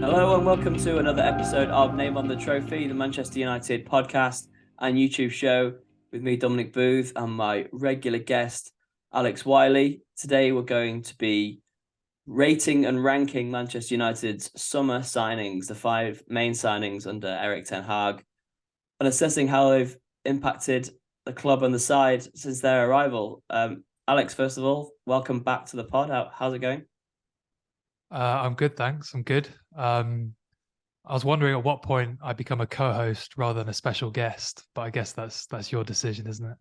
Hello and welcome to another episode of Name on the Trophy, the Manchester United podcast and YouTube show with me, Dominic Booth, and my regular guest, Alex Wylie. Today we're going to be rating and ranking Manchester United's summer signings, the 5 main signings under Erik ten Hag, and assessing how they've impacted the club and the side since their arrival. Alex, first of all, welcome back to the pod. How's it going? I'm good, thanks. I'm good. I was wondering at what point I become a co-host rather than a special guest, but I guess that's your decision, isn't it?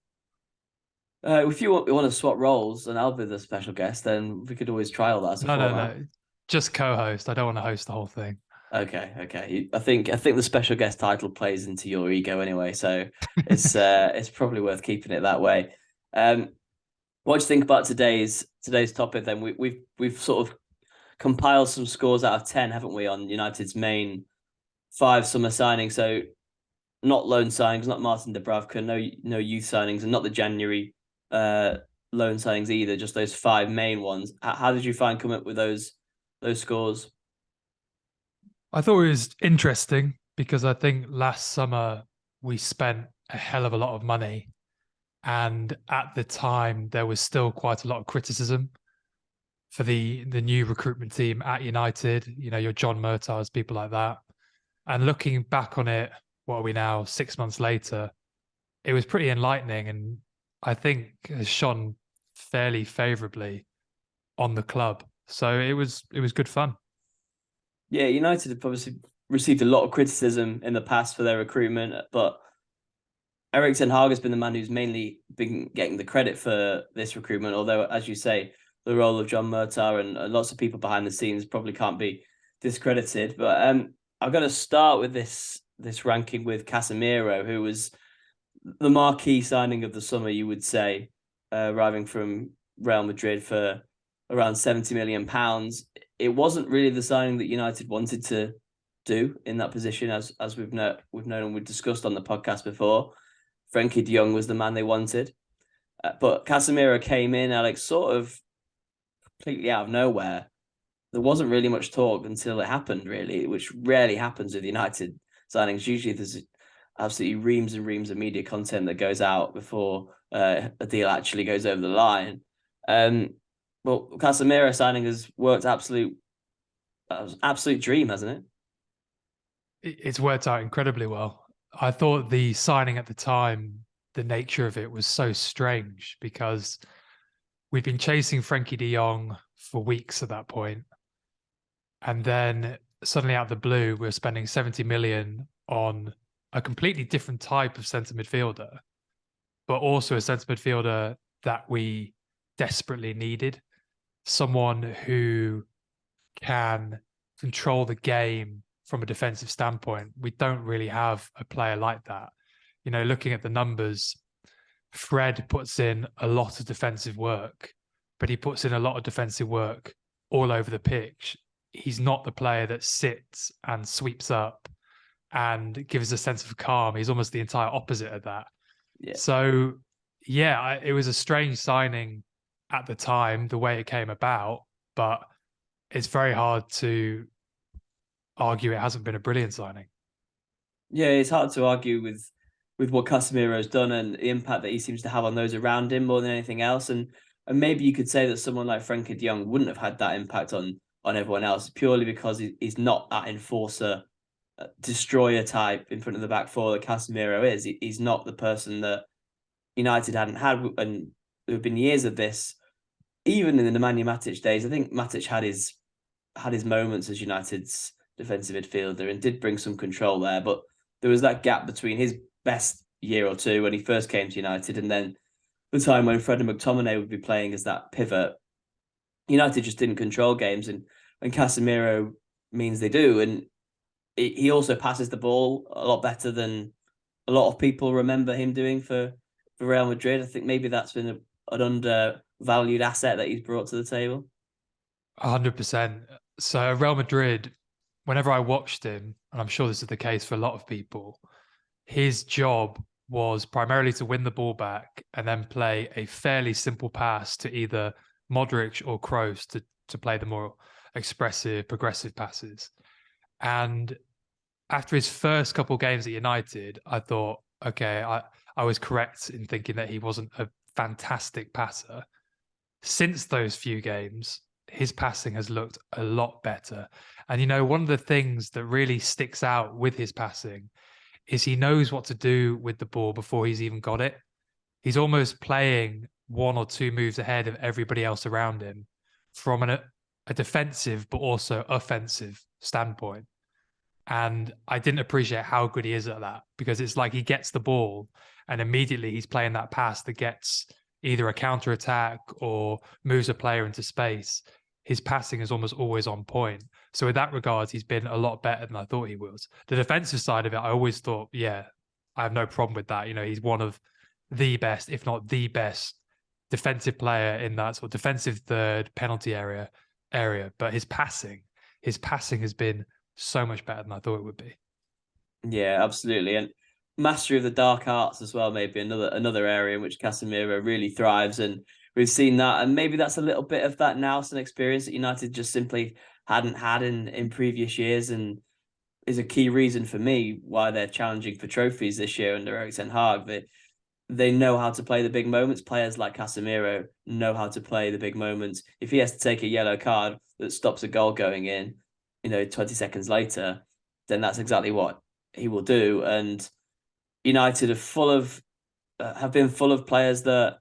If you want to swap roles and I'll be the special guest, then we could always trial that as a format. No. Just co-host. I don't want to host the whole thing. Okay. I think the special guest title plays into your ego anyway, so it's probably worth keeping it that way. What do you think about today's topic? Then we've sort of compiled some scores out of 10, haven't we, on United's main 5 summer signings? So not loan signings, not Martin Dubravka, no youth signings, and not the January loan signings either. Just those 5 main ones. How did you find coming up with those scores? I thought it was interesting because I think last summer we spent a hell of a lot of money, and at the time there was still quite a lot of criticism for the new recruitment team at United. You know, your John Murtaughs, people like that. And looking back on it, what are we now, 6 months later, it was pretty enlightening, and I think has shone fairly favourably on the club. So it was good fun. Yeah, United have obviously received a lot of criticism in the past for their recruitment, but Erik ten Hag has been the man who's mainly been getting the credit for this recruitment. Although, as you say, the role of John Murtaugh and lots of people behind the scenes probably can't be discredited. But I've got to start with this ranking with Casemiro, who was the marquee signing of the summer, you would say, arriving from Real Madrid for around £70 million. It wasn't really the signing that United wanted to do in that position, as we've known and we've discussed on the podcast before. Frenkie de Jong was the man they wanted. But Casemiro came in, Alex, sort of completely out of nowhere. There wasn't really much talk until it happened, really, which rarely happens with United signings. Usually there's absolutely reams and reams of media content that goes out before a deal actually goes over the line. Well, Casemiro signing has worked absolute dream, hasn't it? It's worked out incredibly well. I thought the signing at the time, the nature of it was so strange because we'd been chasing Frenkie de Jong for weeks at that point. And then suddenly out of the blue, we were spending 70 million on a completely different type of centre midfielder, but also a centre midfielder that we desperately needed. Someone who can control the game from a defensive standpoint. We don't really have a player like that. You know, looking at the numbers, Fred puts in a lot of defensive work, but he puts in a lot of defensive work all over the pitch. He's not the player that sits and sweeps up and gives a sense of calm. He's almost the entire opposite of that. Yeah. So, yeah, it was a strange signing at the time, the way it came about, but it's very hard to argue it hasn't been a brilliant signing. Yeah, it's hard to argue with what Casemiro's done and the impact that he seems to have on those around him more than anything else. And maybe you could say that someone like Frenkie de Jong wouldn't have had that impact on everyone else purely because he's not that enforcer, destroyer type in front of the back four that Casemiro is. He's not the person that United hadn't had, and there have been years of this. Even in the Nemanja Matic days, I think Matic had his moments as United's defensive midfielder and did bring some control there, but there was that gap between his best year or two when he first came to United and then the time when Fred and McTominay would be playing as that pivot. United just didn't control games, and Casemiro means they do. And he also passes the ball a lot better than a lot of people remember him doing for Real Madrid. I think maybe that's been an undervalued asset that he's brought to the table. 100%. So Real Madrid, whenever I watched him, and I'm sure this is the case for a lot of people, his job was primarily to win the ball back and then play a fairly simple pass to either Modric or Kroos to play the more expressive, progressive passes. And after his first couple games at United, I thought, okay, I was correct in thinking that he wasn't a fantastic passer. Since those few games, his passing has looked a lot better. And, one of the things that really sticks out with his passing is he knows what to do with the ball before he's even got it. He's almost playing one or two moves ahead of everybody else around him from a defensive but also offensive standpoint. And I didn't appreciate how good he is at that, because it's like he gets the ball and immediately he's playing that pass that gets either a counter attack or moves a player into space. His passing is almost always on point. So in that regard, he's been a lot better than I thought he was. The defensive side of it, I always thought, yeah, I have no problem with that. He's one of the best, if not the best, defensive player in that sort of defensive third penalty area. But his passing has been so much better than I thought it would be. Yeah, absolutely. And mastery of the dark arts as well, maybe another area in which Casemiro really thrives. And we've seen that. And maybe that's a little bit of that Nelson experience that United just simply hadn't had in previous years, and is a key reason for me why they're challenging for trophies this year under Erik ten Hag. They know how to play the big moments. Players like Casemiro know how to play the big moments. If he has to take a yellow card that stops a goal going in, 20 seconds later, then that's exactly what he will do. And United have been full of players that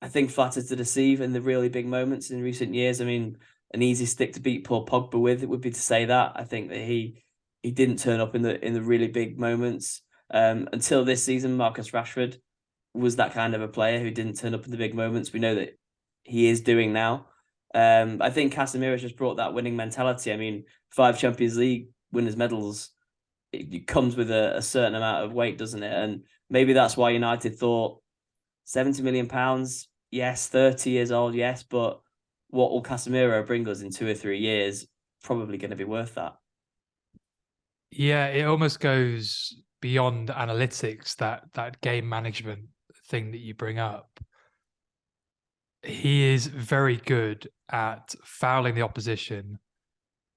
I think flatter to deceive in the really big moments in recent years. I mean, an easy stick to beat Paul Pogba with, it would be to say that. I think that he didn't turn up in the really big moments. Until this season, Marcus Rashford was that kind of a player who didn't turn up in the big moments. We know that he is doing now. I think Casemiro just brought that winning mentality. I mean, 5 Champions League winners' medals, it comes with a certain amount of weight, doesn't it? And maybe that's why United thought £70 million, yes, 30 years old, yes, but what will Casemiro bring us in 2 or 3 years? Probably going to be worth that. Yeah, it almost goes beyond analytics, that game management thing that you bring up. He is very good at fouling the opposition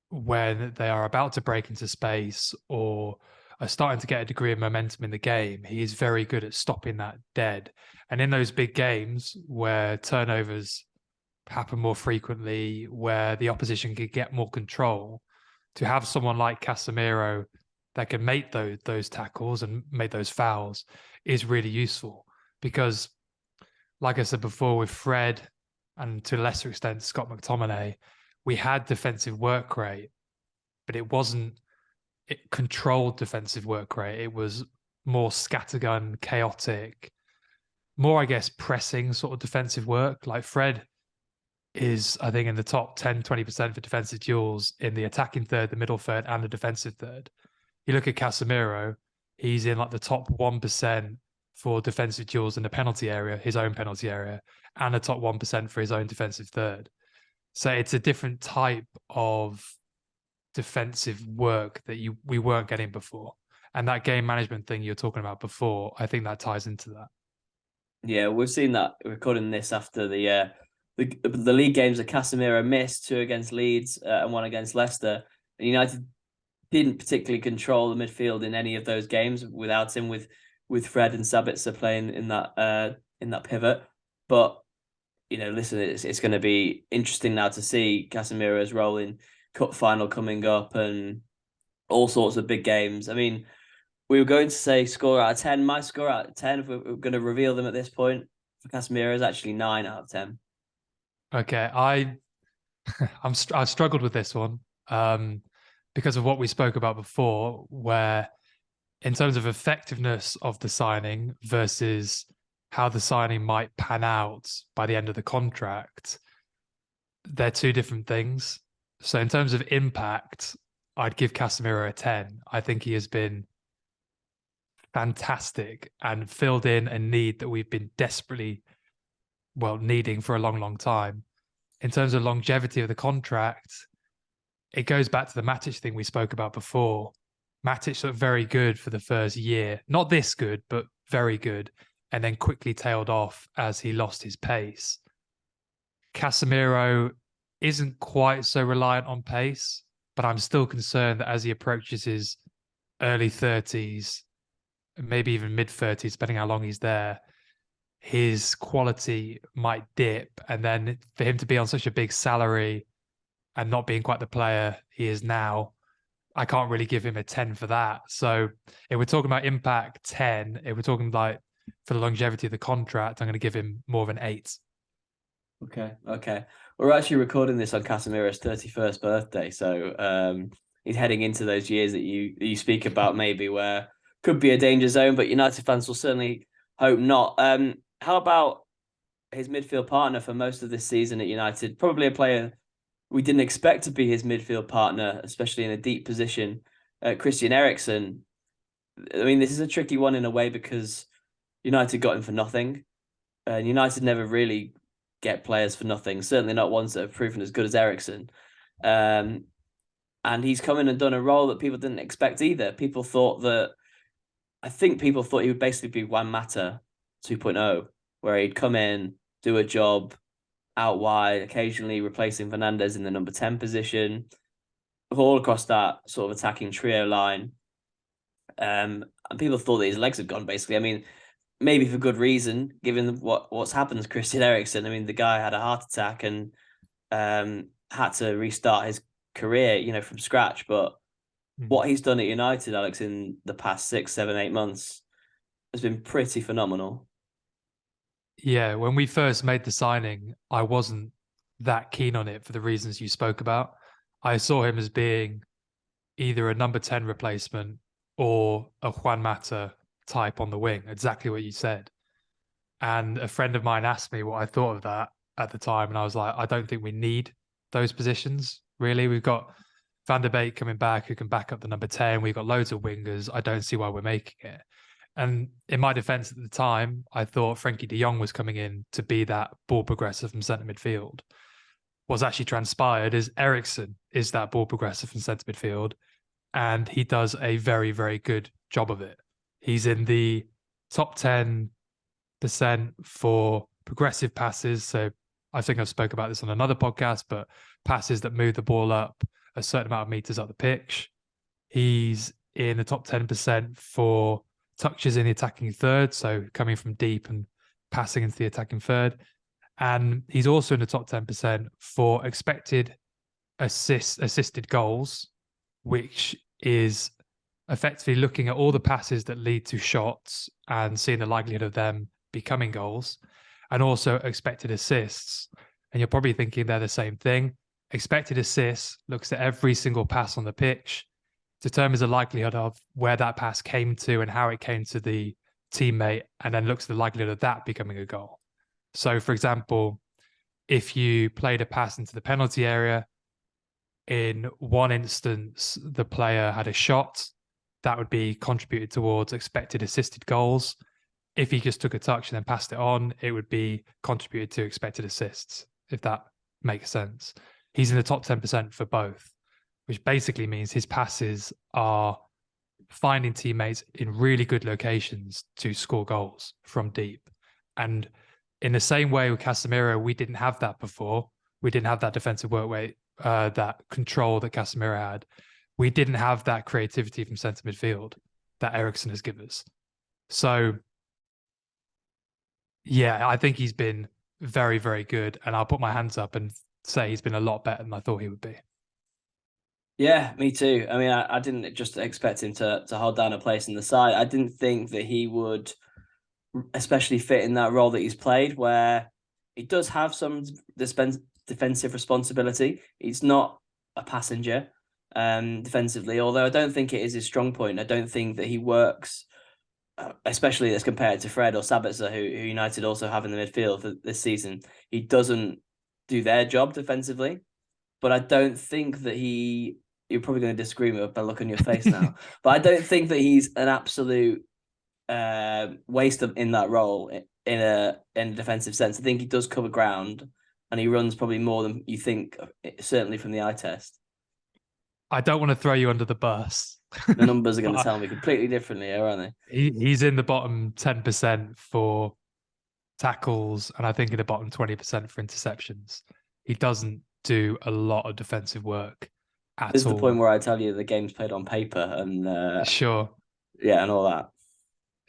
when they are about to break into space or are starting to get a degree of momentum in the game. He is very good at stopping that dead. And in those big games where turnovers happen more frequently, where the opposition can get more control, to have someone like Casemiro that can make those tackles and make those fouls is really useful. Because, like I said before, with Fred and to a lesser extent Scott McTominay, we had defensive work rate, but it wasn't controlled defensive work rate. It was more scattergun, chaotic, more, I guess, pressing sort of defensive work. Like Fred is, I think, in the top 10, 20% for defensive duels in the attacking third, the middle third, and the defensive third. You look at Casemiro, he's in like the top 1% for defensive duels in the penalty area, his own penalty area, and the top 1% for his own defensive third. So it's a different type of defensive work that we weren't getting before. And that game management thing you're talking about before, I think that ties into that. Yeah, we've seen that recording this after the league games that Casemiro missed, 2 against Leeds and 1 against Leicester. And United didn't particularly control the midfield in any of those games without him, with Fred and Sabitzer playing in that pivot. But listen, it's going to be interesting now to see Casemiro's role in cup final coming up and all sorts of big games. I mean, we were going to say score out of 10. My score out of 10, if we're going to reveal them at this point, for Casemiro is actually 9 out of 10. Okay, I've struggled with this one because of what we spoke about before, where in terms of effectiveness of the signing versus how the signing might pan out by the end of the contract, they're two different things. So in terms of impact, I'd give Casemiro a 10. I think he has been fantastic and filled in a need that we've been desperately, needing for a long, long time. In terms of longevity of the contract, it goes back to the Matic thing we spoke about before. Matic looked very good for the first year. Not this good, but very good. And then quickly tailed off as he lost his pace. Casemiro isn't quite so reliant on pace. but I'm still concerned that as he approaches his early 30s, maybe even mid 30s, depending how long he's there, his quality might dip. And then for him to be on such a big salary and not being quite the player he is now, I can't really give him a 10 for that. So if we're talking about impact, 10. If we're talking like for the longevity of the contract, I'm going to give him more of an 8. Okay. We're actually recording this on Casemiro's 31st birthday, so he's heading into those years that you speak about, maybe where could be a danger zone, but United fans will certainly hope not. How about his midfield partner for most of this season at United? Probably a player we didn't expect to be his midfield partner, especially in a deep position. Christian Eriksen. I mean, this is a tricky one in a way because United got him for nothing, and United never really get players for nothing. Certainly not ones that have proven as good as Eriksen. And he's come in and done a role that people didn't expect either. I think people thought he would basically be Juan Mata 2.0, where he'd come in, do a job out wide, occasionally replacing Fernandes in the number 10 position, all across that sort of attacking trio line. And people thought that his legs had gone, basically. I mean, maybe for good reason, given what's happened to Christian Eriksen. I mean, the guy had a heart attack and had to restart his career, from scratch. But what he's done at United, Alex, in the past 6, 7, 8 months has been pretty phenomenal. Yeah, when we first made the signing, I wasn't that keen on it for the reasons you spoke about. I saw him as being either a number 10 replacement or a Juan Mata type on the wing, exactly what you said. And a friend of mine asked me what I thought of that at the time. And I was like, I don't think we need those positions, really. We've got Van der Beek coming back who can back up the number 10. We've got loads of wingers. I don't see why we're making it. And in my defense at the time, I thought Frankie de Jong was coming in to be that ball progressor from centre midfield. What's actually transpired is Eriksen is that ball progressor from centre midfield, and he does a very, very good job of it. He's in the top 10% for progressive passes. So I think I've spoke about this on another podcast, but passes that move the ball up a certain amount of meters up the pitch. He's in the top 10% for touches in the attacking third, so coming from deep and passing into the attacking third. And he's also in the top 10% for expected assisted goals, which is effectively looking at all the passes that lead to shots and seeing the likelihood of them becoming goals, and also expected assists. And you're probably thinking they're the same thing. Expected assists looks at every single pass on the pitch, determines the likelihood of where that pass came to and how it came to the teammate, and then looks at the likelihood of that becoming a goal. So, for example, if you played a pass into the penalty area, in one instance, the player had a shot, that would be contributed towards expected assisted goals. If he just took a touch and then passed it on, it would be contributed to expected assists, if that makes sense. He's in the top 10% for both, which basically means his passes are finding teammates in really good locations to score goals from deep. And in the same way with Casemiro, we didn't have that before. We didn't have that defensive work rate, that control that Casemiro had. We didn't have that creativity from centre midfield that Eriksen has given us. So, yeah, I think he's been very, very good. And I'll put my hands up and say he's been a lot better than I thought he would be. Yeah, me too. I mean, I didn't just expect him to hold down a place in the side. I didn't think that he would especially fit in that role that he's played, where he does have some defensive responsibility. He's not a passenger defensively, although I don't think it is his strong point. I don't think that he works, especially as compared to Fred or Sabitzer, who United also have in the midfield for this season. He doesn't do their job defensively, but I don't think that you're probably going to disagree with me by look on your face now, but I don't think that he's an absolute waste in that role in a defensive sense. I think he does cover ground and he runs probably more than you think, certainly from the eye test. I don't want to throw you under the bus. The numbers are going to tell me completely differently, aren't they? He's in the bottom 10% for tackles, and I think in the bottom 20% for interceptions. He doesn't do a lot of defensive work. at This is the point all. where I tell you the game's played on paper and Sure. yeah, and all that.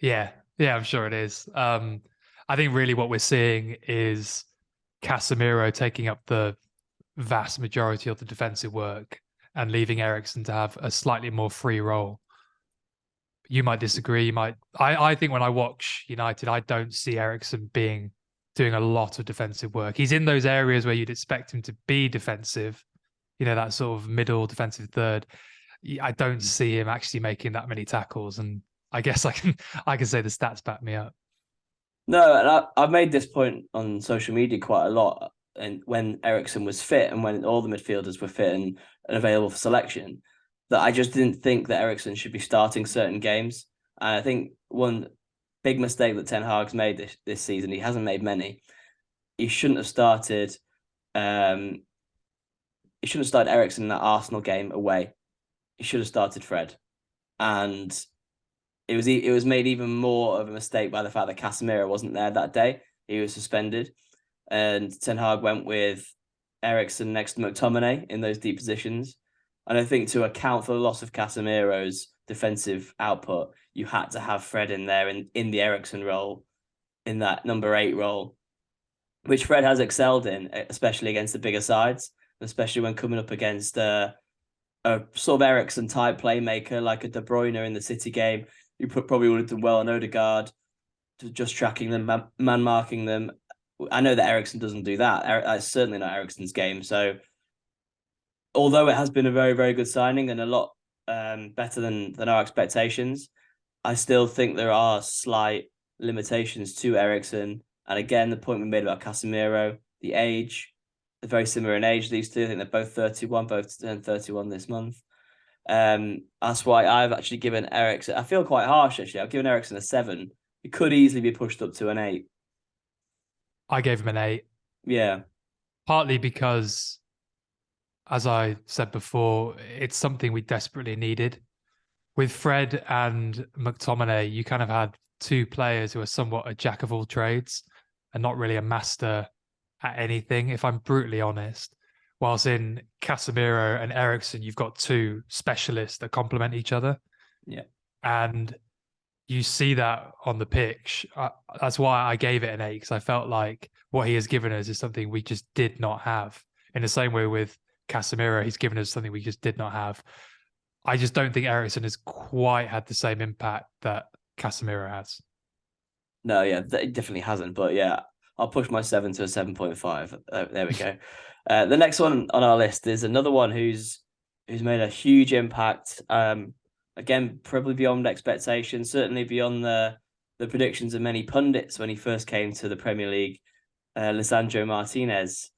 Yeah. Yeah, I'm sure it is. I think really what we're seeing is Casemiro taking up the vast majority of the defensive work and leaving Eriksen to have a slightly more free role. You might disagree. You might. I think when I watch United, I don't see Eriksen doing a lot of defensive work. He's in those areas where you'd expect him to be defensive, that sort of middle defensive third. I don't see him actually making that many tackles, and I guess I can say the stats back me up. No, and I've made this point on social media quite a lot. And when Eriksen was fit and when all the midfielders were fit and available for selection, that I just didn't think that Eriksen should be starting certain games. And I think one big mistake that Ten Hag's made this season, he hasn't made many. He shouldn't have started. He shouldn't have started Eriksen in that Arsenal game away. He should have started Fred, and it was made even more of a mistake by the fact that Casemiro wasn't there that day. He was suspended, and Ten Hag went with Eriksen next to McTominay in those deep positions. And I think to account for the loss of Casemiro's defensive output, you had to have Fred in there in the Eriksen role, in that number 8 role, which Fred has excelled in, especially against the bigger sides, especially when coming up against a sort of Eriksen type playmaker like a De Bruyne in the City game. You probably would have done well on Odegaard, just tracking them, man marking them. I know that Eriksen doesn't do that. That's certainly not Eriksen's game. So, although it has been a very, very good signing and a lot better than our expectations, I still think there are slight limitations to Eriksen. And again, the point we made about Casemiro, the age, they're very similar in age, these two. I think they're both 31, both turned 31 this month. That's why I've actually given Eriksen, I feel quite harsh actually. I've given Eriksen a 7. It could easily be pushed up to an 8. I gave him an 8. Yeah. Partly because, as I said before, it's something we desperately needed. With Fred and McTominay, you kind of had two players who are somewhat a jack of all trades and not really a master at anything, if I'm brutally honest. Whilst in Casemiro and Eriksen, you've got two specialists that complement each other. Yeah. And you see that on the pitch. That's why I gave it an 8, because I felt like what he has given us is something we just did not have. In the same way with Casemiro, he's given us something we just did not have. I just don't think Eriksen has quite had the same impact that Casemiro has. No, yeah, it definitely hasn't. But yeah, I'll push my 7 to a 7.5. There we go. The next one on our list is another one who's made a huge impact. Again, probably beyond expectations, certainly beyond the predictions of many pundits when he first came to the Premier League. Lisandro Martinez,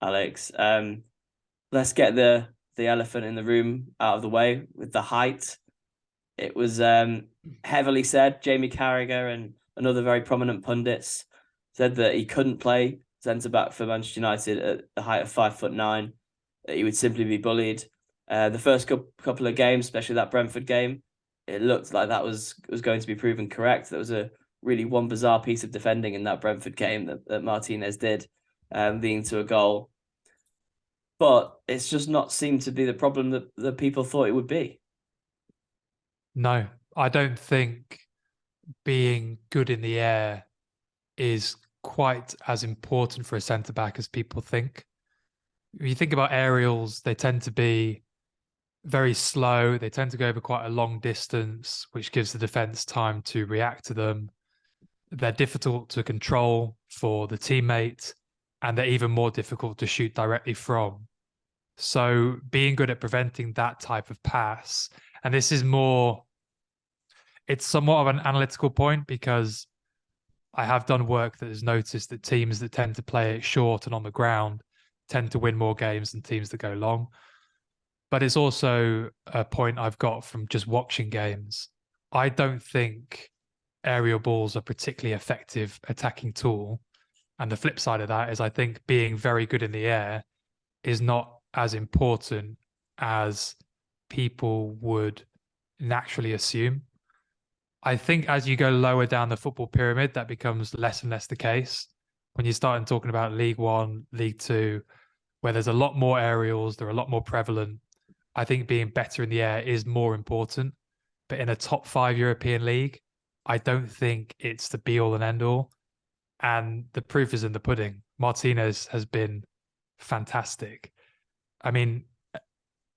Alex. Let's get the elephant in the room out of the way with the height. It was heavily said. Jamie Carragher and another very prominent pundits said that he couldn't play centre back for Manchester United at the height of 5'9", that he would simply be bullied. The first couple of games, especially that Brentford game, it looked like that was going to be proven correct. There was a really one bizarre piece of defending in that Brentford game that Martinez did, leading to a goal. But it's just not seemed to be the problem that people thought it would be. No, I don't think being good in the air is quite as important for a centre-back as people think. When you think about aerials, they tend to be very slow. They tend to go over quite a long distance, which gives the defence time to react to them. They're difficult to control for the teammate, and they're even more difficult to shoot directly from. So being good at preventing that type of pass, and this is more, it's somewhat of an analytical point, because I have done work that has noticed that teams that tend to play it short and on the ground tend to win more games than teams that go long. But it's also a point I've got from just watching games. I don't think aerial balls are a particularly effective attacking tool. And the flip side of that is I think being very good in the air is not as important as people would naturally assume. I think as you go lower down the football pyramid, that becomes less and less the case. When you start talking about League One, League Two, where there's a lot more aerials, they're a lot more prevalent. I think being better in the air is more important. But in a top 5 European league, I don't think it's the be all and end all. And the proof is in the pudding. Martinez has been fantastic. I mean,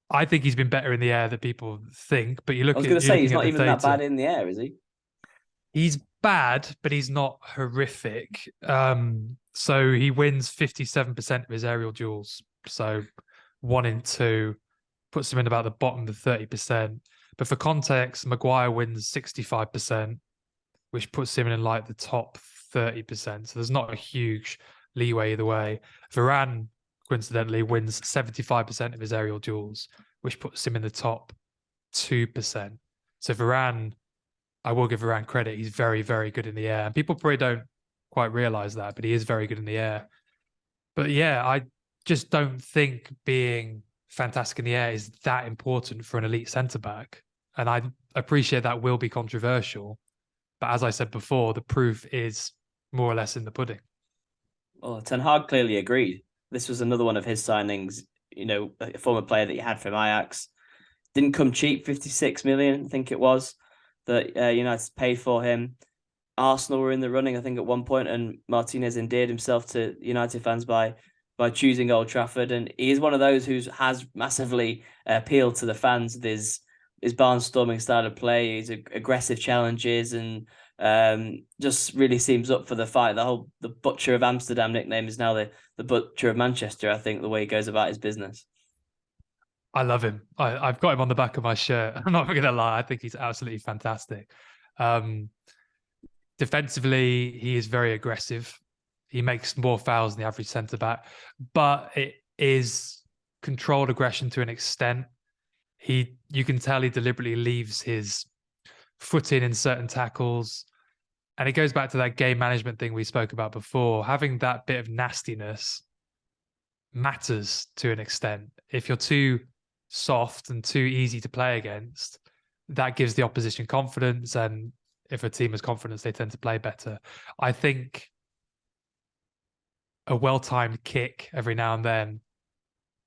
I think he's been better in the air than people think. But I was going to you're say he's looking at not the even that data. bad in the air, is he? He's bad, but he's not horrific. So he wins 57% of his aerial duels. So 1 in 2 puts him in about the bottom of 30%. But for context, Maguire wins 65%, which puts him in like the top 30%. So there's not a huge leeway either way. Varane, coincidentally, wins 75% of his aerial duels, which puts him in the top 2%. So Varane, I will give Varane credit. He's very, very good in the air. And people probably don't quite realize that, but he is very good in the air. But yeah, I just don't think being fantastic in the air is that important for an elite centre back. And I appreciate that will be controversial. But as I said before, the proof is more or less in the pudding. Well, Ten Hag clearly agreed. This was another one of his signings, a former player that he had from Ajax. Didn't come cheap, 56 million, I think it was, that United paid for him. Arsenal were in the running, I think, at one point, and Martinez endeared himself to United fans by choosing Old Trafford. And he is one of those who has massively appealed to the fans with his barnstorming style of play, his aggressive challenges, and just really seems up for the fight. The Butcher of Amsterdam nickname is now the Butcher of Manchester, I think, the way he goes about his business. I love him. I've got him on the back of my shirt. I'm not going to lie. I think he's absolutely fantastic. Defensively, he is very aggressive. He makes more fouls than the average centre back, but it is controlled aggression to an extent. You can tell he deliberately leaves his foot in certain tackles. And it goes back to that game management thing we spoke about before. Having that bit of nastiness matters to an extent. If you're too soft and too easy to play against, that gives the opposition confidence. And if a team has confidence, they tend to play better. I think a well-timed kick every now and then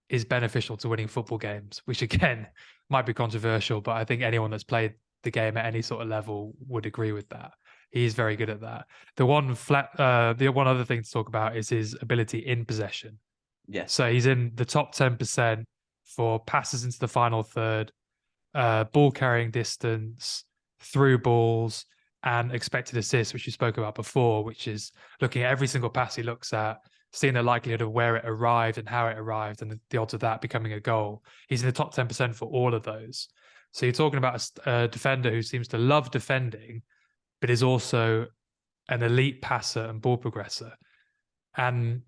is beneficial to winning football games, which again might be controversial, but I think anyone that's played the game at any sort of level would agree with that. He's very good at that. The one other thing to talk about is his ability in possession. Yes. So he's in the top 10% for passes into the final third, ball carrying distance, through balls, and expected assists, which you spoke about before, which is looking at every single pass he looks at, seeing the likelihood of where it arrived and how it arrived and the odds of that becoming a goal. He's in the top 10% for all of those. So you're talking about a defender who seems to love defending, but is also an elite passer and ball progressor. And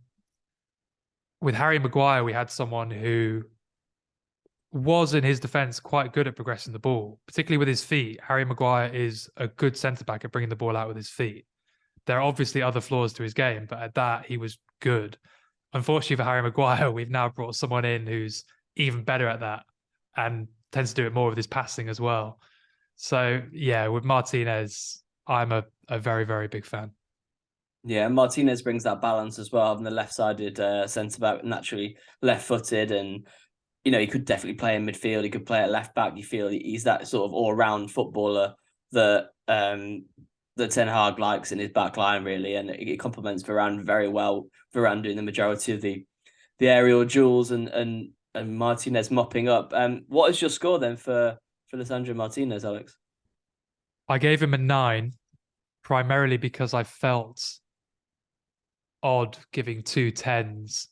with Harry Maguire, we had someone who was, in his defense, quite good at progressing the ball, particularly with his feet. Harry Maguire is a good centre-back at bringing the ball out with his feet. There are obviously other flaws to his game, but at that, he was good. Unfortunately for Harry Maguire, we've now brought someone in who's even better at that and tends to do it more with his passing as well. So, yeah, with Martinez, I'm a very, very big fan. Yeah, Martinez brings that balance as well, having the left-sided centre-back, naturally left-footed, and he could definitely play in midfield. He could play at left back. You feel he's that sort of all-round footballer that Ten Hag likes in his back line, really, and it complements Varane very well. Varane doing the majority of the aerial duels and Martinez mopping up. What is your score then for Lisandro Martinez, Alex? I gave him a 9, primarily because I felt odd giving 2 10s.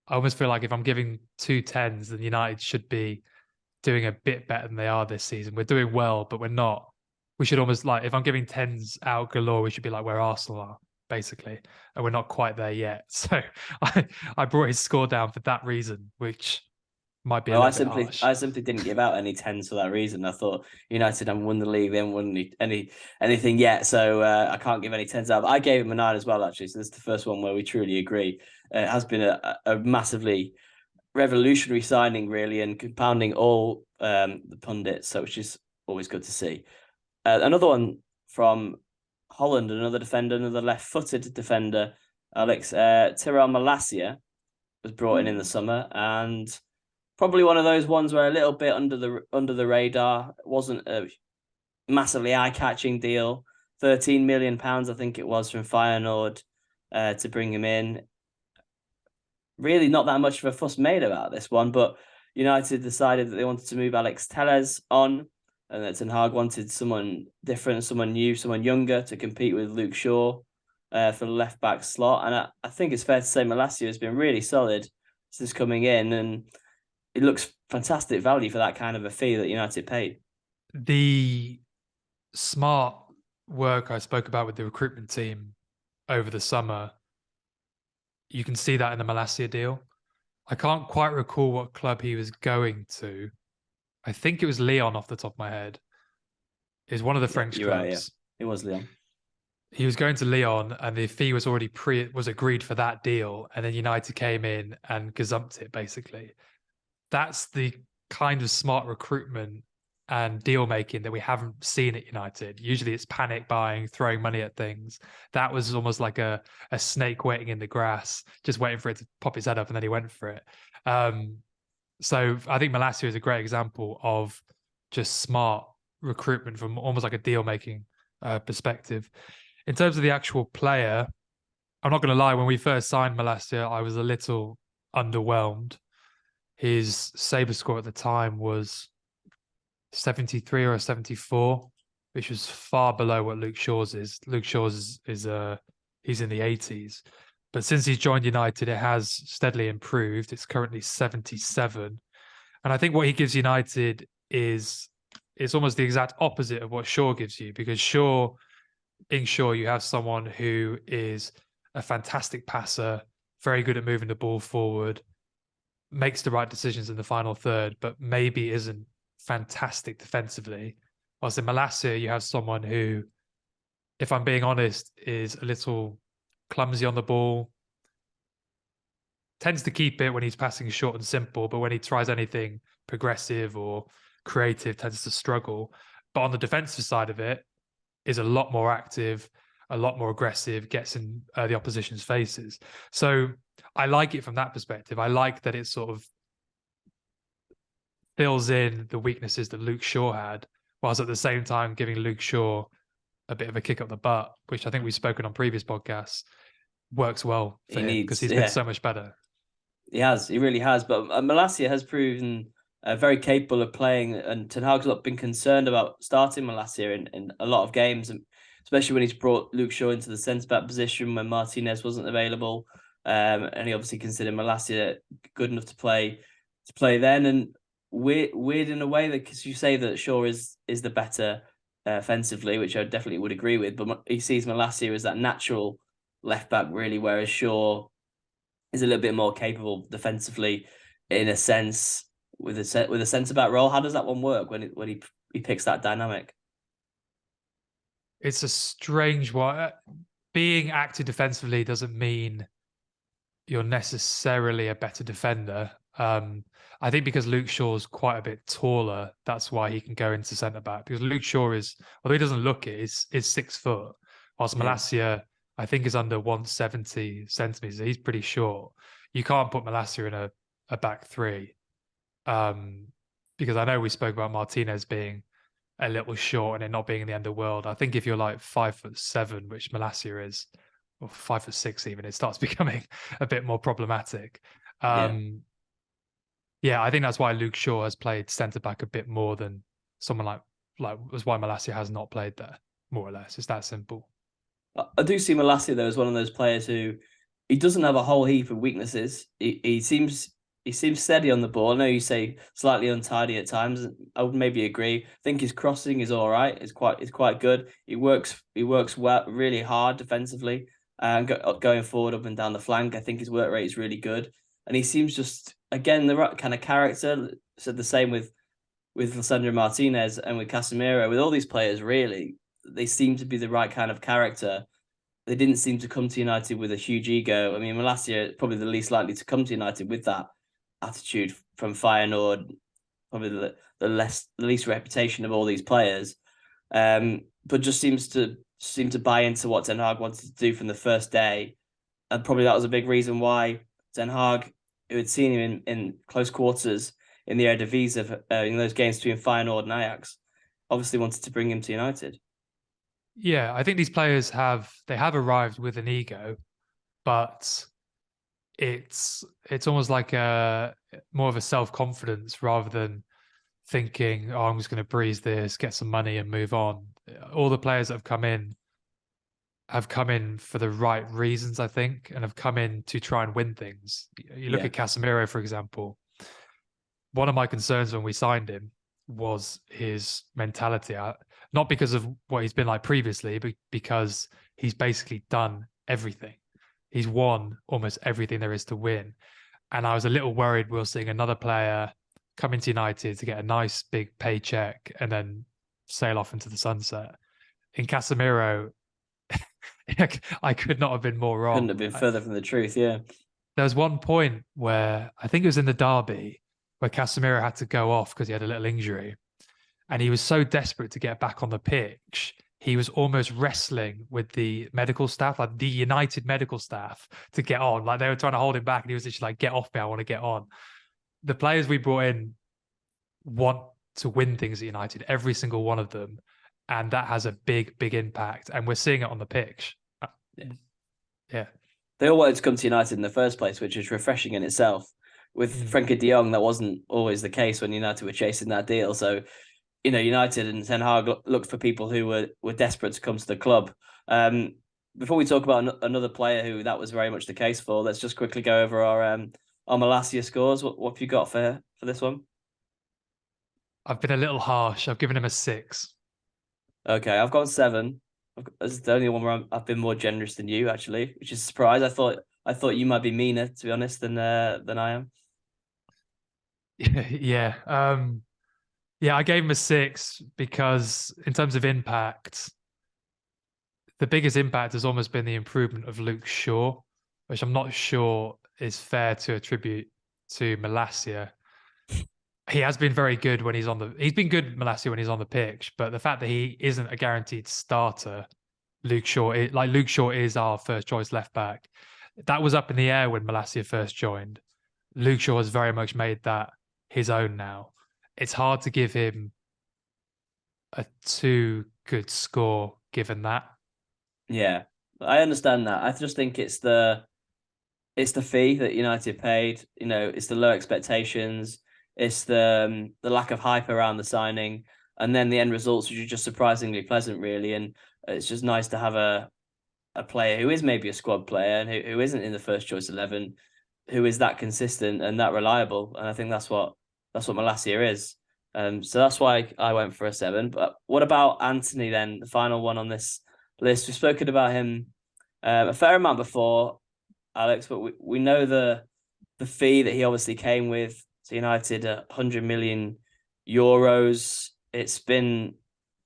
I almost feel like if I'm giving 2 10s, then United should be doing a bit better than they are this season. We're doing well, but we're not. We should almost, like, if I'm giving 10s out galore, we should be like where Arsenal are, basically. And we're not quite there yet. So I brought his score down for that reason, which might be a little bit harsh. I simply didn't give out any 10s for that reason. I thought United haven't won the league, they haven't won anything yet, so I can't give any 10s out. But I gave him a 9 as well, actually. So this is the first one where we truly agree. It has been a massively revolutionary signing, really, and compounding all the pundits, so which is always good to see. Another one from Holland, another defender, another left-footed defender, Alex. Tyrell Malacia was brought in the summer, and probably one of those ones where a little bit under the radar. It wasn't a massively eye-catching deal. £13 million, I think it was, from Feyenoord to bring him in. Really not that much of a fuss made about this one, but United decided that they wanted to move Alex Telles on, and that Ten Hag wanted someone different, someone new, someone younger to compete with Luke Shaw for the left-back slot. And I think it's fair to say Malacia has been really solid since coming in, and it looks fantastic value for that kind of a fee that United paid. The smart work I spoke about with the recruitment team over the summer, you can see that in the Malacia deal. I can't quite recall what club he was going to. I think it was Lyon off the top of my head. It was one of the French clubs. Right, yeah. It was Lyon. He was going to Lyon, and the fee was already agreed for that deal, and then United came in and gazumped it, basically. That's the kind of smart recruitment and deal making that we haven't seen at United. Usually it's panic buying, throwing money at things. That was almost like a snake waiting in the grass, just waiting for it to pop its head up, and then he went for it. So I think Malacia is a great example of just smart recruitment from almost like a deal making perspective. In terms of the actual player, I'm not going to lie, when we first signed Malacia, I was a little underwhelmed. His Sabre score at the time was 73 or 74, which was far below what Luke Shaw's is. Luke Shaw's is he's in the 80s. But since he's joined United, it has steadily improved. It's currently 77. And I think what he gives United is almost the exact opposite of what Shaw gives you, because in Shaw, you have someone who is a fantastic passer, very good at moving the ball forward, makes the right decisions in the final third, but maybe isn't fantastic defensively. Whilst in Malacia, you have someone who, if I'm being honest, is a little clumsy on the ball, tends to keep it when he's passing short and simple, but when he tries anything progressive or creative, tends to struggle. But on the defensive side of it, is a lot more active, a lot more aggressive, gets in the opposition's faces. So I like it from that perspective. I like that it sort of fills in the weaknesses that Luke Shaw had, whilst at the same time giving Luke Shaw a bit of a kick up the butt, which I think we've spoken on previous podcasts, works well for him because he's been so much better. He really has. But Malacia has proven very capable of playing, and Ten Hag's not been concerned about starting Malacia in a lot of games, especially when he's brought Luke Shaw into the centre-back position when Martinez wasn't available. And he obviously considered Malacia good enough to play then. And weird in a way, that because you say that Shaw is the better offensively, which I definitely would agree with, but he sees Malacia as that natural left back, really, whereas Shaw is a little bit more capable defensively, in a sense, with a centre back role. How does that one work when he picks that dynamic? It's a strange one. Being active defensively doesn't mean you're necessarily a better defender. I think because Luke Shaw's quite a bit taller, that's why he can go into centre back. Because Luke Shaw is, although he doesn't look it, is 6 foot, whilst Malacia, I think, is under 170 centimeters. He's pretty short. You can't put Malacia in a back three, because I know we spoke about Martinez being a little short and it not being in the end of the world. I think if you're like 5'7", which Malacia is, or 5'6" even, it starts becoming a bit more problematic. Yeah, I think that's why Luke Shaw has played centre back a bit more than someone like that's why Malacia has not played there, more or less. It's that simple. I do see Malacia though as one of those players who, he doesn't have a whole heap of weaknesses. He seems steady on the ball. I know you say slightly untidy at times. I would maybe agree. I think his crossing is all right. It's quite good. He works well, really hard defensively, and going forward up and down the flank. I think his work rate is really good, and he seems just, again, the right kind of character. Said the same with Lisandro Martinez and with Casemiro. With all these players, really, they seem to be the right kind of character. They didn't seem to come to United with a huge ego. I mean, Malacia is probably the least likely to come to United with that attitude from Feyenoord, probably the least reputation of all these players, but just seems to buy into what Ten Hag wanted to do from the first day, and probably that was a big reason why Ten Hag, who had seen him in close quarters in the Eredivisie in those games between Feyenoord and Ajax. Obviously wanted to bring him to United. Yeah, I think these players have arrived with an ego, but it's almost like a more of a self-confidence rather than thinking, oh, I'm just going to breeze this, get some money and move on. All the players that have come in for the right reasons, I think, and have come in to try and win things. You look at Casemiro, for example. One of my concerns when we signed him was his mentality, not because of what he's been like previously, but because he's basically done everything. He's won almost everything there is to win. And I was a little worried we were seeing another player come into United to get a nice big paycheck and then sail off into the sunset. In Casemiro, I could not have been more wrong. Couldn't have been further from the truth, yeah. There was one point where I think it was in the derby where Casemiro had to go off because he had a little injury. And he was so desperate to get back on the pitch, he was almost wrestling with the medical staff, like the United medical staff, to get on. Like they were trying to hold him back, and he was just like, "Get off me, I want to get on." The players we brought in want to win things at United, every single one of them. And that has a big, big impact. And we're seeing it on the pitch. Yeah. They all wanted to come to United in the first place, which is refreshing in itself. With Frenkie de Jong, that wasn't always the case when United were chasing that deal. So, United and Ten Hag looked for people who were desperate to come to the club. Before we talk about another player who that was very much the case for, let's just quickly go over our Malacia scores. What have you got for this one? I've been a little harsh. I've given him a 6. Okay, I've got 7. This is the only one where I've been more generous than you, actually, which is a surprise. I thought you might be meaner, to be honest, than I am. Yeah. I gave him a 6 because in terms of impact, the biggest impact has almost been the improvement of Luke Shaw, which I'm not sure is fair to attribute to Malacia. He has been very good when he's been good, Malacia, when he's on the pitch, but the fact that he isn't a guaranteed starter, Luke Shaw is our first choice left back. That was up in the air when Malacia first joined. Luke Shaw has very much made that his own now. It's hard to give him a too good score given that. Yeah, I understand that. I just think it's the fee that United paid. It's the low expectations. It's the lack of hype around the signing, and then the end results, which are just surprisingly pleasant, really. And it's just nice to have a player who is maybe a squad player and who isn't in the first choice 11, who is that consistent and that reliable. And I think that's what Malacia is. So that's why I went for a 7. But what about Antony then, the final one on this list? We've spoken about him a fair amount before, Alex, but we know the fee that he obviously came with to United, 100 million euros. It's been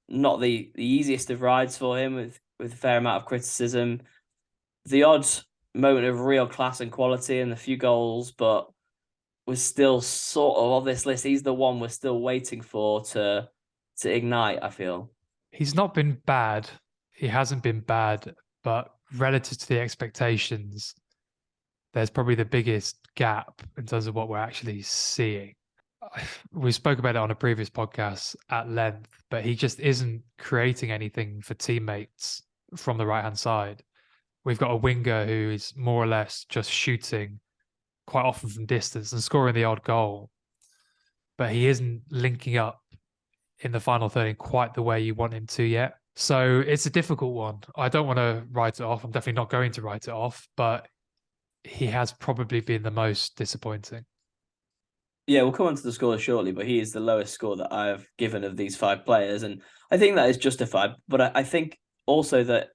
not the easiest of rides for him with a fair amount of criticism. The odd moment of real class and quality and a few goals, but we're still sort of on this list. He's the one we're still waiting for to ignite, I feel. He's not been bad. He hasn't been bad, but relative to the expectations, there's probably the biggest gap in terms of what we're actually seeing. We spoke about it on a previous podcast at length, but he just isn't creating anything for teammates from the right-hand side. We've got a winger who is more or less just shooting quite often from distance and scoring the odd goal, but he isn't linking up in the final third in quite the way you want him to yet. So it's a difficult one. I don't want to write it off. I'm definitely not going to write it off, but he has probably been the most disappointing. Yeah, we'll come on to the score shortly, but he is the lowest score that I've given of these 5 players. And I think that is justified. But I think also that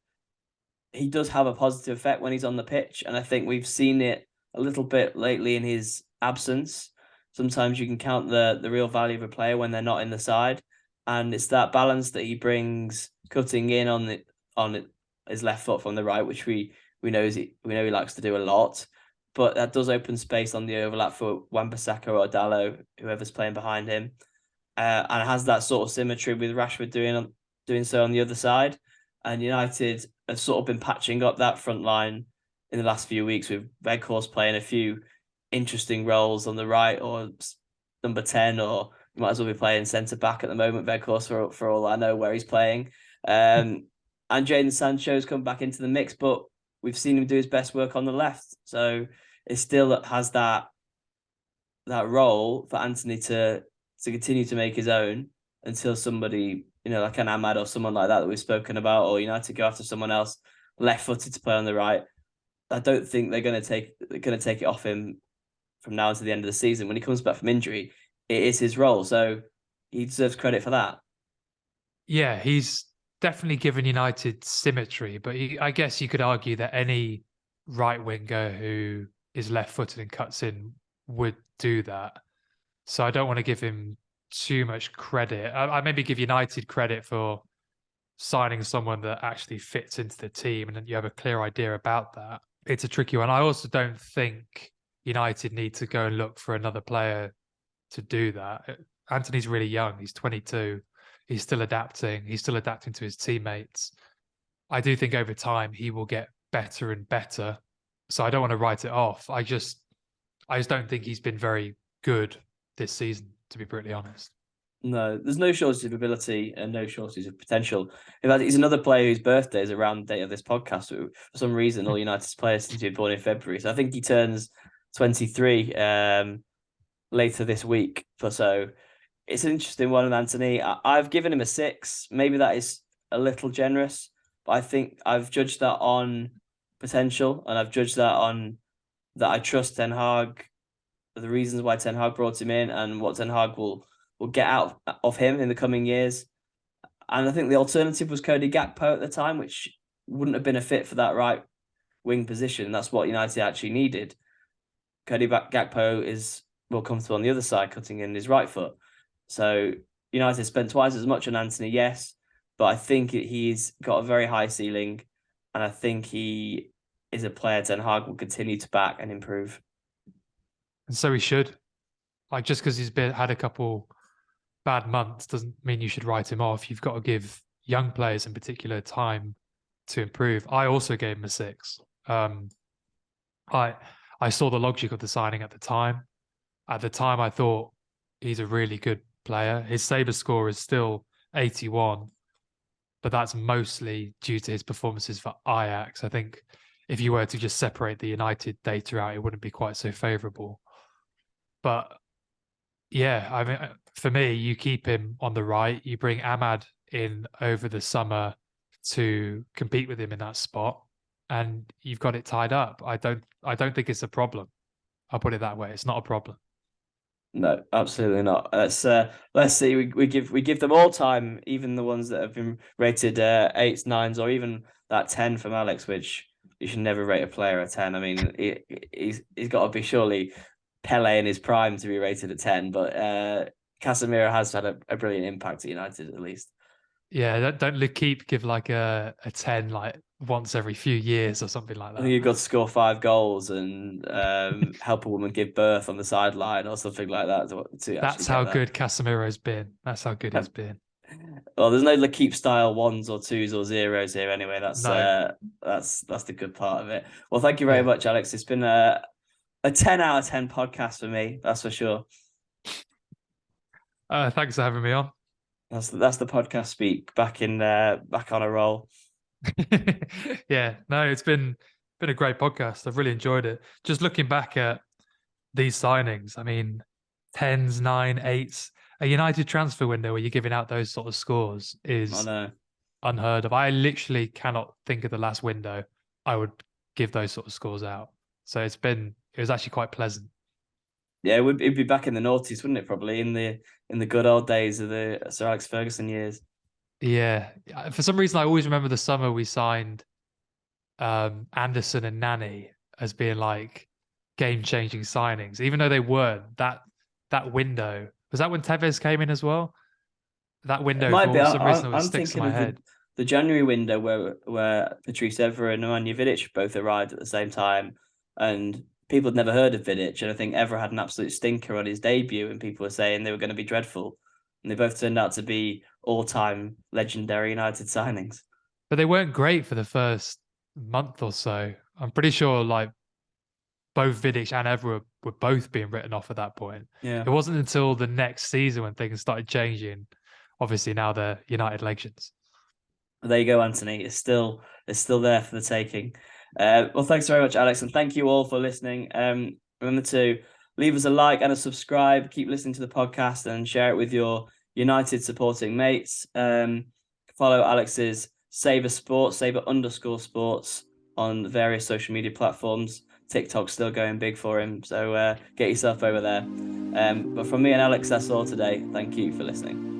he does have a positive effect when he's on the pitch. And I think we've seen it a little bit lately in his absence. Sometimes you can count the real value of a player when they're not in the side. And it's that balance that he brings, cutting in on his left foot from the right, which we know he likes to do a lot. But that does open space on the overlap for Wan-Bissaka or Dalot, whoever's playing behind him. And it has that sort of symmetry with Rashford doing so on the other side. And United have sort of been patching up that front line in the last few weeks with Weghorst playing a few interesting roles on the right, or number 10, or he might as well be playing centre back at the moment, Weghorst, for all I know where he's playing. And Jadon Sancho's come back into the mix, but we've seen him do his best work on the left. So it still has that role for Antony to continue to make his own until somebody, like an Ahmad or someone like that we've spoken about, or United go after someone else left-footed to play on the right. I don't think they're going to take it off him from now until the end of the season. When he comes back from injury, it is his role, so he deserves credit for that. Yeah, he's definitely given United symmetry, but I guess you could argue that any right winger who is left-footed and cuts in would do that. So I don't want to give him too much credit. I maybe give United credit for signing someone that actually fits into the team and then you have a clear idea about that. It's a tricky one. I also don't think United need to go and look for another player to do that. Antony's really young. He's 22. He's still adapting. He's still adapting to his teammates. I do think over time he will get better and better. So I don't want to write it off. I just don't think he's been very good this season, to be brutally honest. No, there's no shortage of ability and no shortage of potential. In fact, he's another player whose birthday is around the date of this podcast. For some reason, all United's players seem to be born in February. So I think he turns 23 later this week. So it's an interesting one with Antony. I've given him a 6. Maybe that is a little generous, but I think I've judged that on potential, and I've judged that on that I trust Ten Hag, the reasons why Ten Hag brought him in, and what Ten Hag will get out of him in the coming years. And I think the alternative was Cody Gakpo at the time, which wouldn't have been a fit for that right wing position. That's what United actually needed. Cody Gakpo is more comfortable on the other side, cutting in his right foot. So United spent twice as much on Antony, yes, but I think he's got a very high ceiling, and I think he is a player Ten Hag will continue to back and improve. And so he should. Like, just because he's had a couple bad months doesn't mean you should write him off. You've got to give young players in particular time to improve. I also gave him a 6. I saw the logic of the signing at the time. At the time, I thought he's a really good player. His Sabre score is still 81, but that's mostly due to his performances for Ajax. I think if you were to just separate the United data out, it wouldn't be quite so favourable. But yeah, I mean, for me, you keep him on the right. You bring Ahmad in over the summer to compete with him in that spot, and you've got it tied up. I don't think it's a problem. I'll put it that way. It's not a problem. No, absolutely not. Let's see. We give them all time, even the ones that have been rated 8s, 9s, or even that 10 from Alex, which you should never rate a player a 10. I mean, he's got to be surely Pele in his prime to be rated at 10, but Casemiro has had a brilliant impact at United, at least. Yeah, don't L'Équipe give like a 10 like once every few years or something like that? I think you've got to score 5 goals and help a woman give birth on the sideline or something like that. That's how good Casemiro's been. That's how good he's been. Well, there's no L'Équipe style 1s or 2s or 0s here anyway. That's the good part of it. Well, thank you very much, Alex. It's been a 10 out of 10 podcast for me, that's for sure. Thanks for having me on. That's the podcast speak back on a roll. Yeah, no, it's been a great podcast. I've really enjoyed it. Just looking back at these signings, I mean, 10s, 9, 8s, a United transfer window where you're giving out those sort of scores is unheard of. I literally cannot think of the last window I would give those sort of scores out. So it was actually quite pleasant. Yeah, it'd be back in the noughties, wouldn't it? Probably in the good old days of the Sir Alex Ferguson years. Yeah, for some reason I always remember the summer we signed Anderson and Nani as being like game-changing signings, even though they weren't. That window, was that when Tevez came in as well? That window, for some reason, it sticks in my head. The January window where Patrice Evra and Nemanja Vidic both arrived at the same time, and people had never heard of Vidic, and I think Evra had an absolute stinker on his debut, and people were saying they were going to be dreadful, and they both turned out to be all-time legendary United signings. But they weren't great for the first month or so. I'm pretty sure, like, both Vidic and Evra were both being written off at that point. Yeah. It wasn't until the next season when things started changing. Obviously, now they're United legends. There you go, Antony. It's still there for the taking. Well, thanks very much, Alex, and thank you all for listening. Remember to leave us a like and a subscribe. Keep listening to the podcast and share it with your United supporting mates. Follow Alex's Saber_sports on various social media platforms. TikTok's still going big for him, so get yourself over there. But from me and Alex, that's all today. Thank you for listening.